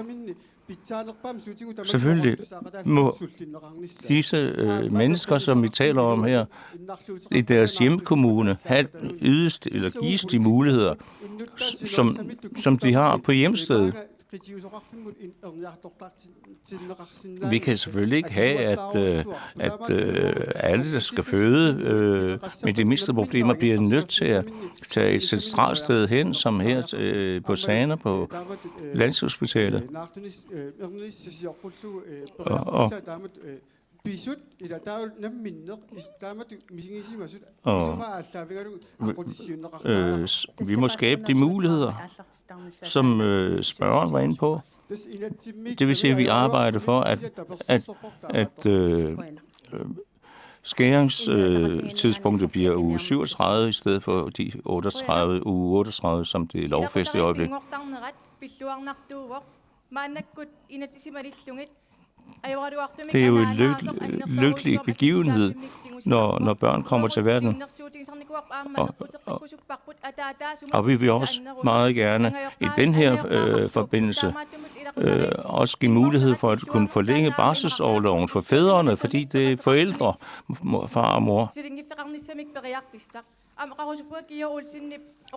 Speaker 1: Selvfølgelig må disse mennesker, som vi taler om her, i deres hjemkommune, have ydes eller gives de muligheder, som de har på hjemstedet. Vi kan selvfølgelig ikke have, at alle, der skal føde med de mindste problemer, bliver nødt til at tage et centralt sted hen, som her på Sana på Landshospitalet. Vi må skabe de muligheder, som spørgeren var inde på. Det vil sige, at vi arbejder for, at skæringstidspunktet bliver uge 37 i stedet for de uge 38, som det er lovfæstet i øjeblikket. Det er jo en lykkelig begivenhed, når børn kommer til verden. Og vi vil også meget gerne i den her forbindelse også give mulighed for at kunne forlænge barselsorloven for fædrene, fordi det er forældre, far og mor.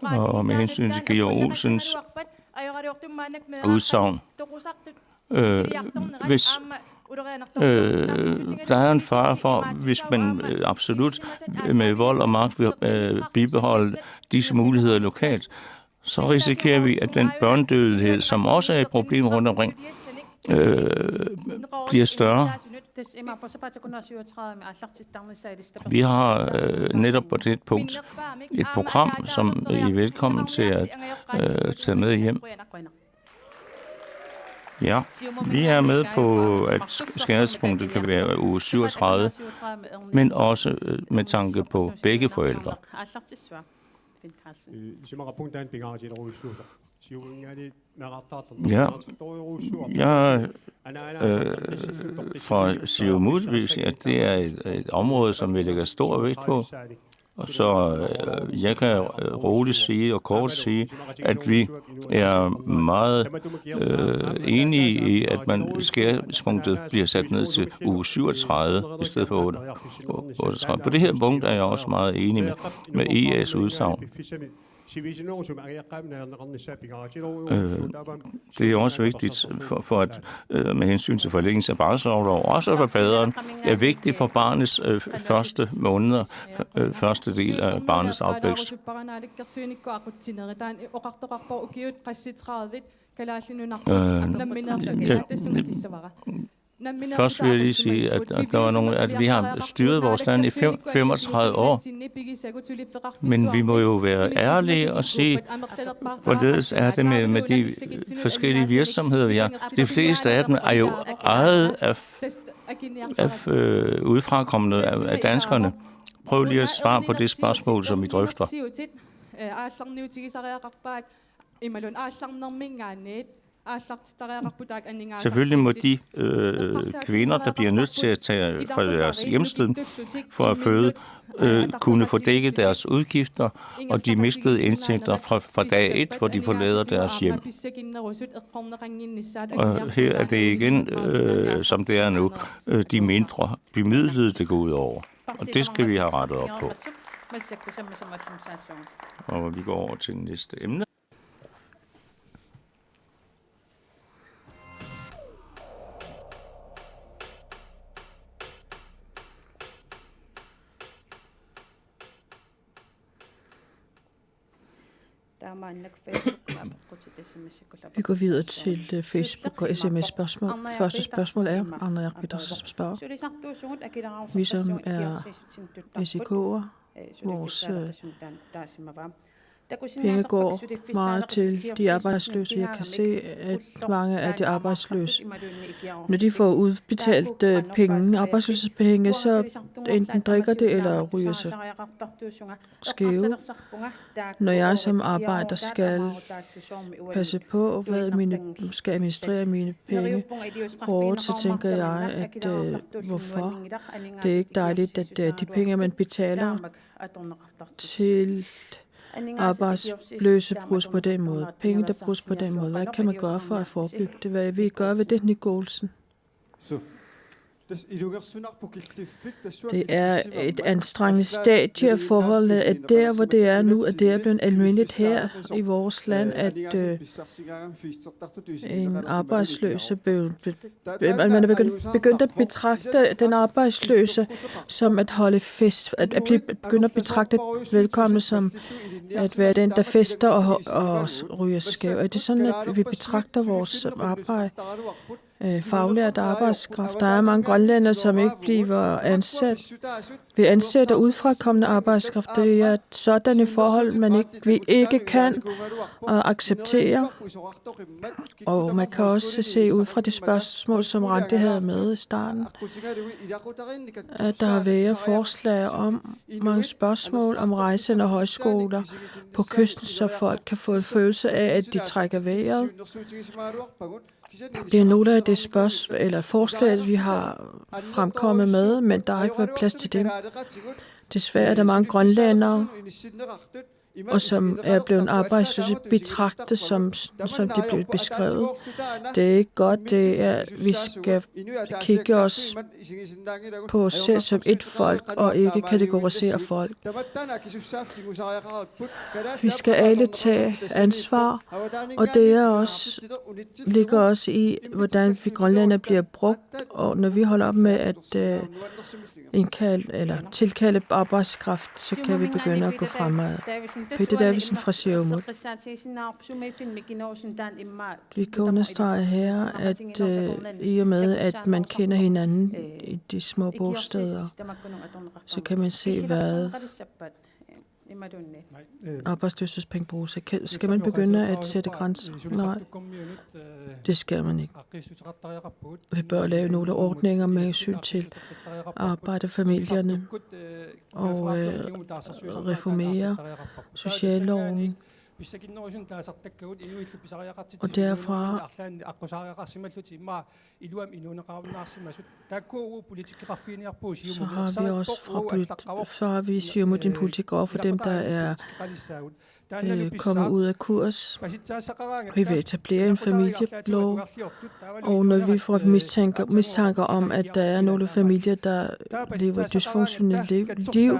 Speaker 1: Og med hensyn til Georg Olsens udsagn, hvis der er en fare for, hvis man absolut med vold og magt vil bibeholde disse muligheder lokalt, så risikerer vi, at den børnedødelighed, som også er et problem rundt omkring, bliver større. Vi har netop på det punkt et program, som I er velkommen til at tage med hjem. Ja, vi er med på, at skæringspunktet kan være uge 37, men også med tanke på begge forældre. Ja, jeg fra Siumut vil sige, at det er et område, som vi lægger stor vægt på. Og så jeg kan roligt sige og kort sige, at vi er meget enige i, at skæringspunktet bliver sat ned til uge 37 i stedet for 38. På det her punkt er jeg også meget enig med IA's udsagn. Det er også vigtigt for at med hensyn til forlængelse af barselsorlov, også for faderen, er vigtigt for barnets første måneder, første del af barnets opvækst. Først vil jeg lige sige, at der var nogle, at vi har styret vores land i 35 år, men vi må jo være ærlige og sige, hvorledes er det med de forskellige virksomheder, vi har. De fleste af dem er jo ejet af udefrakommende af danskerne. Prøv lige at svare på det spørgsmål, som vi drøfter. Selvfølgelig må de kvinder, der bliver nødt til at tage fra deres hjemsted for at føde, kunne få dækket deres udgifter og de mistede indtægter fra dag 1, hvor de forlader deres hjem. Og her er det igen, som det er nu, de mindre bemidlede, det går ud over. Og det skal vi have rettet op på. Og vi går over til næste emne.
Speaker 2: Vi går videre til Facebook og sms-spørgsmål. Første spørgsmål er, Anna Petersen spørger, vi som er SIK'er, vores penge går meget til de arbejdsløse. Jeg kan se, at mange af de arbejdsløse, når de får udbetalt penge, arbejdsløshedspenge, så enten drikker det eller ryger sig skæve. Når jeg som arbejder skal passe på, hvad skal administrere mine penge hårdt, så tænker jeg, at hvorfor det er ikke dejligt, at de penge, man betaler til arbejdsløse bruges på den måde. Penge, der bruges på den måde. Hvad kan man gøre for at forebygge det? Hvad vil I gøre ved det, Nikolsen? Det er et anstrengende stadie af forholdet, at der, hvor det er nu, at det er blevet almindeligt her i vores land, at en arbejdsløse man er begyndt at betragte den arbejdsløse som at holde fest, at begynde at betragte velkomne som at være den, der fester og ryger skæv. Er det sådan, at vi betragter vores arbejde faglært arbejdskraft? Der er mange grønlændere, som ikke bliver ansat. Vi ansætter udefrakommende arbejdskraft. Det er sådanne forhold, vi ikke kan acceptere. Og man kan også se ud fra det spørgsmål, som Randi havde med i starten, at der har været forslag om mange spørgsmål om rejsende højskoler på kysten, så folk kan få en følelse af, at de trækker vejret. Det er nogle af det spørgsmål eller forslag, vi har fremkommet med, men der har ikke været plads til dem. Desværre er der mange grønlændere, og som er blevet arbejdsløse, betragtet som de blev beskrevet. Det er ikke godt. Det er, vi skal kigge os på os selv som et folk, og ikke kategorisere folk. Vi skal alle tage ansvar, og det er også, ligger også i, hvordan vi grønlændere bliver brugt, og når vi holder op med at tilkalde arbejdskraft, så kan vi begynde at gå fremad. Peter Davidsen fra Siumut. Vi kan understrege her, at i og med, at man kender hinanden i de små bosteder, så kan man se, hvad arbejdsløshedspenge bruges. Skal man begynde at sætte grænser? Nej, det skal man ikke. Vi bør lave nogle ordninger med hensyn til arbejderfamilierne og reformere socialloven. Og derfra så har vi Siumut en politik over for dem, der er kommet ud af kurs. Vi vil etablere en familielov, og når vi får mistanker om, at der er nogle familier, der lever et dysfunktionelt liv,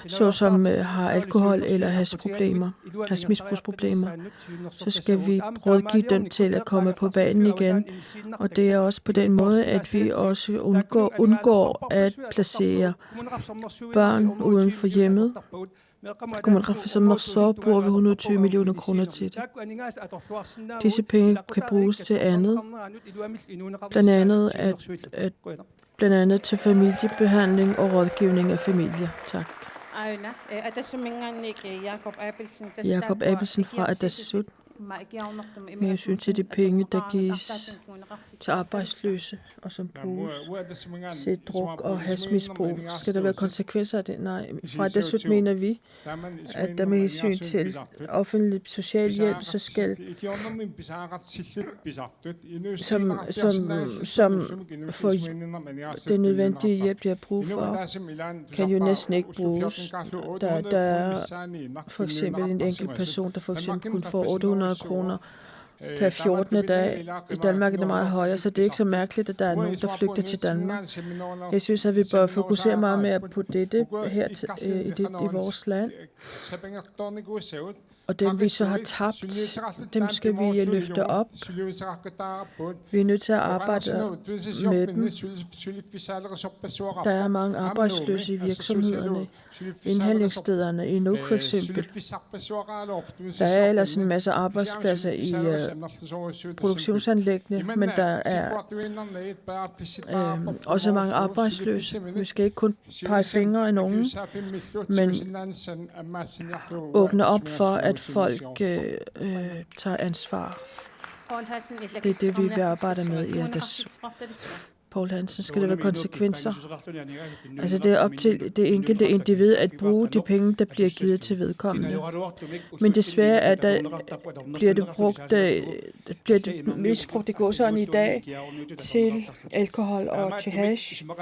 Speaker 2: såsom har alkohol eller misbrugsproblemer, så skal vi rådgive dem til at komme på banen igen. Og det er også på den måde, at vi også undgår at placere børn uden for hjemmet. Kommunalreform Morsor bruger vi 120 millioner kroner til det. Disse penge kan bruges til andet, blandt andet til familiebehandling og rådgivning af familier. Tak. Jakob Abelsen fra Adasut. Med hensyn til de penge, der gives til arbejdsløse, og som bruges til druk og hashmisbrug. Skal der være konsekvenser af det? Nej. Fra Adasut mener vi, at der med hensyn til offentlig socialhjælp, så skal som for den nødvendige hjælp, de har brug for, kan jo næsten ikke bruges. Der er for eksempel en enkelt person, der for eksempel kun får 800 kroner per 14. dag. I Danmark er det meget højere, så det er ikke så mærkeligt, at der er nogen, der flygter til Danmark. Jeg synes, at vi bør fokusere meget mere på dette her i vores land. Og dem, vi så har tabt, dem skal vi løfte op. Vi er nødt til at arbejde med dem. Der er mange arbejdsløse i virksomhederne, indhandlingsstederne i Nuuk for eksempel. Der er ellers en masse arbejdspladser i produktionsanlæggene, men der er også mange arbejdsløse. Vi skal ikke kun pege fingre af nogen, men åbne op for, at folk tager ansvar. Det er det, vi vil arbejde med i Adas. Poul Hansen, skal der være konsekvenser? Altså det er op til det enkelte individ at bruge de penge, der bliver givet til vedkommende. Men desværre er bliver det misbrugt, det går sådan i dag, til alkohol og til hash. For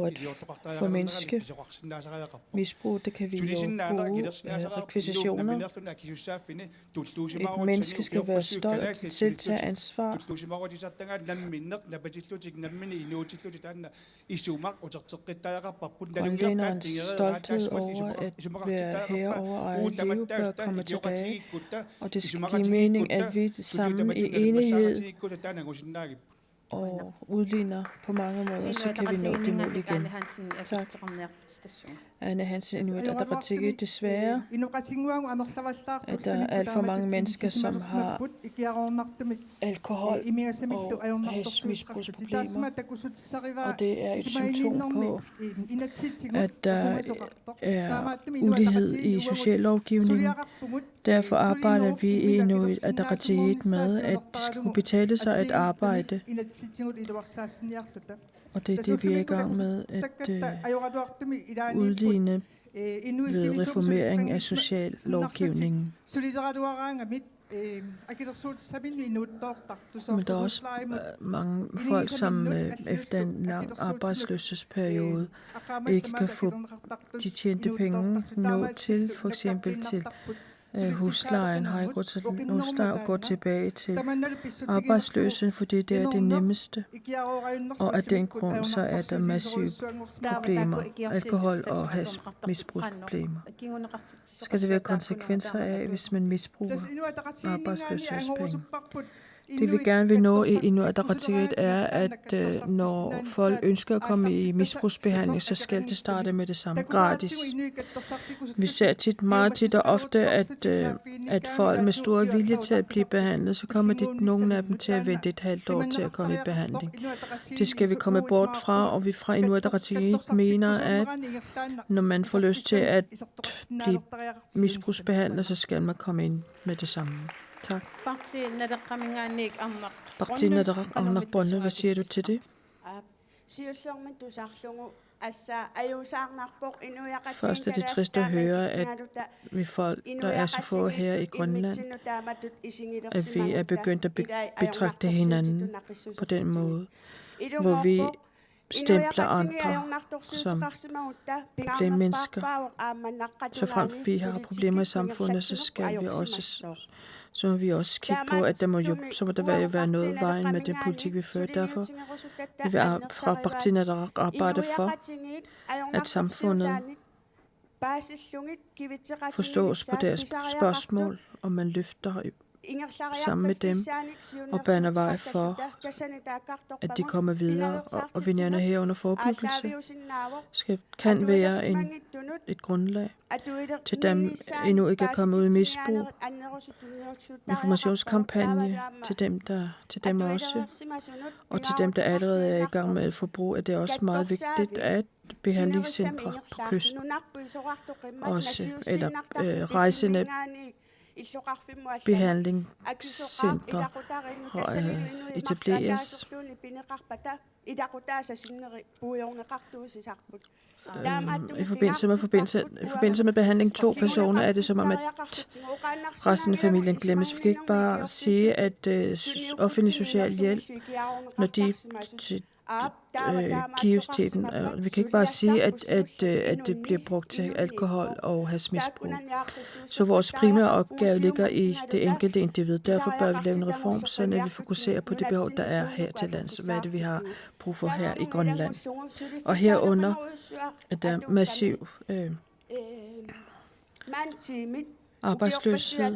Speaker 2: at formindske misbrug, det kan vi jo bruge rekvisitioner. Et menneske skal være stolt til at tage ansvar. Grønlænderens stolthed over at være herre over eget liv bør komme tilbage, og det skal give mening, at vi sammen i enighed og udligner på mange måder, så kan vi nå det mål igen. Tak. Anne Hansen, Inuit Ataqatigiit. Desværre, at der er alt for mange mennesker, som har alkohol og hashmisbrugsproblemer. Og det er et symptom på, at der er ulighed i sociallovgivningen. Derfor arbejder vi i Inuit Ataqatigiit med, at det skal kunne betale sig at arbejde. Og det er det, vi er i gang med at udligne ved reformering af sociallovgivningen. Men der er også mange folk, som efter en lang arbejdsløshedsperiode ikke kan få de tjente penge nå til, for eksempel til huslejen har ikke råd til husleje og går tilbage til arbejdsløse, fordi det er det nemmeste. Og af den grund så er der massive problemer, alkohol- og misbrugsproblemer. Skal det være konsekvenser af, hvis man misbruger arbejdsløshedspenge? Det vi gerne vil nå i Inuit Ataqatigiit er, at når folk ønsker at komme i misbrugsbehandling, så skal det starte med det samme gratis. Vi ser meget tit og ofte, at folk med stor vilje til at blive behandlet, så kommer nogle af dem til at vente et halvt år til at komme i behandling. Det skal vi komme bort fra, og vi fra Inuit Ataqatigiit mener, at når man får lyst til at blive misbrugsbehandlet, så skal man komme ind med det samme. Tak. Parti Nadarak Angnak Bonne, hvad siger du til det? Først er det trist at høre, at vi folk, der er så få her i Grønland, at vi er begyndt at betragte hinanden på den måde, hvor vi stempler andre som problemmennesker. Så frem vi har problemer i samfundet, så skal vi også så må vi også kigge på, at der må være noget vejen med den politik, vi fører. Derfor vil vi fra Parti Nadarak arbejde for, at samfundet forstås på deres spørgsmål, og man løfter sammen med dem og baner vej for, at de kommer videre. Og vi nævner her under forebyggelse kan være et grundlag til dem endnu ikke er kommet ud i misbrug. Informationskampagne til dem også, og til dem, der allerede er i gang med et forbrug, er det også meget vigtigt, at behandlingscentre på kysten også, eller rejsende behandlingscentre etableres. I forbindelse med behandling 2 personer er det som om, at resten af familien glemmes. Vi kan ikke bare sige, at offentlig social hjælp, når de gives til dem. Vi kan ikke bare sige, at det bliver brugt til alkohol og hasmisbrug. Så vores primære opgave ligger i det enkelte individ. Derfor bør vi lave en reform, så vi fokuserer på det behov, der er her til lands. Hvad er det, vi har brug for her i Grønland? Og herunder er der massiv arbejdsløshed.